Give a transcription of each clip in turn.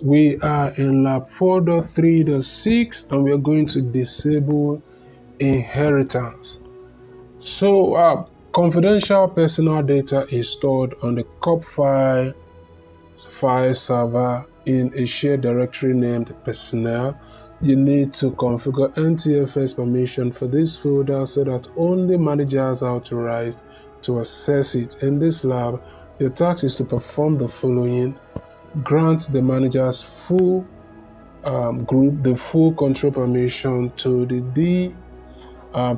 we are in lab 4.3.6 and we are going to disable inheritance. So confidential personal data is stored on the CompTIA file server in a shared directory named personnel. You need to configure NTFS permission for this folder so that only managers are authorized to access it. In this lab, your task is to perform the following: grant the manager's full group the full control permission to the D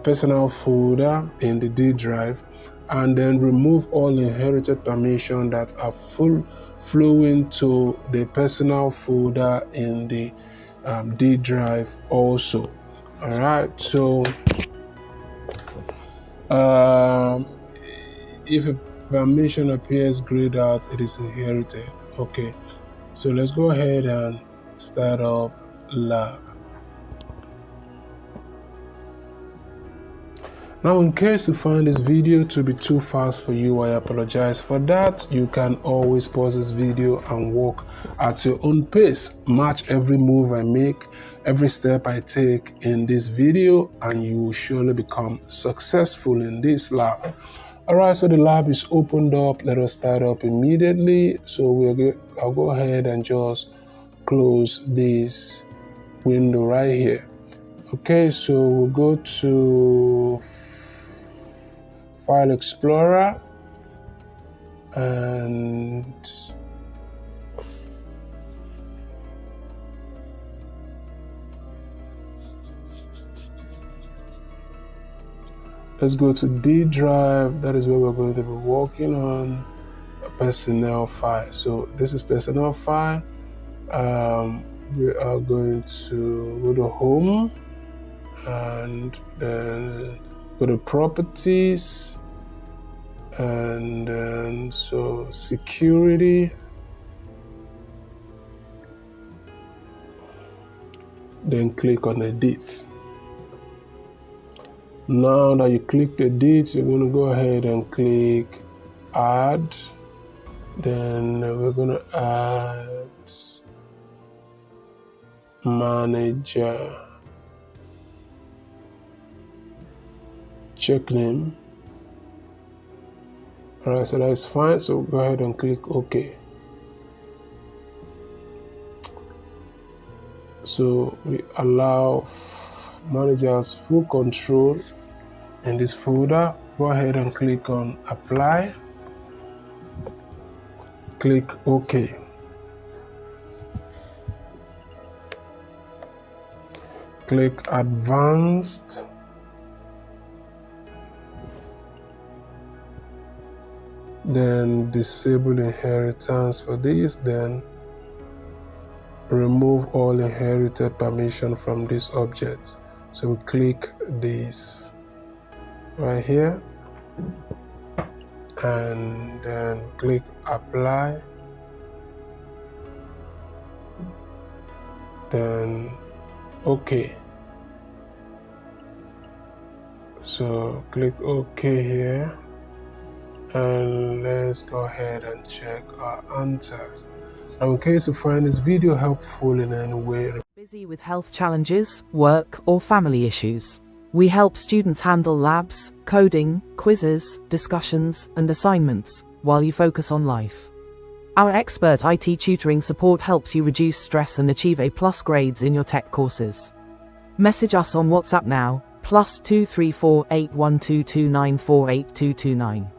personal folder in the D drive, and then remove all inherited permission that are flowing to the personal folder in the D drive also. All right, so if a permission appears grayed out, it is inherited. Okay, so let's go ahead and start up lab. Now, in case you find this video to be too fast for you, I apologize for that. You can always pause this video and walk at your own pace. Match every move I make, every step I take in this video, and you will surely become successful in this lab. All right, so the lab is opened up. Let us start up immediately. So I'll go ahead and just close this window right here. Okay, so we'll go to File Explorer and let's go to D drive. That is where we're going to be working on a personnel file. So this is personnel file. We are going to go to home and then go to properties, and then so security, then click on edit. Now that you clicked edit, you're going to go ahead and click add. Then we're going to add manager, check name. All right, so that's fine. So go ahead and click OK. So we allow managers full control in this folder. Go ahead and click on apply. Click OK. Click advanced. Then disable inheritance for this, then remove all inherited permission from this object. So we click this right here and then click apply, then OK. So click OK here. And let's go ahead and check our answers. Now, in case you find this video helpful in any way, busy with health challenges, work, or family issues, we help students handle labs, coding, quizzes, discussions, and assignments while you focus on life. Our expert IT tutoring support helps you reduce stress and achieve A+ grades in your tech courses. Message us on WhatsApp now, +234 8122948229.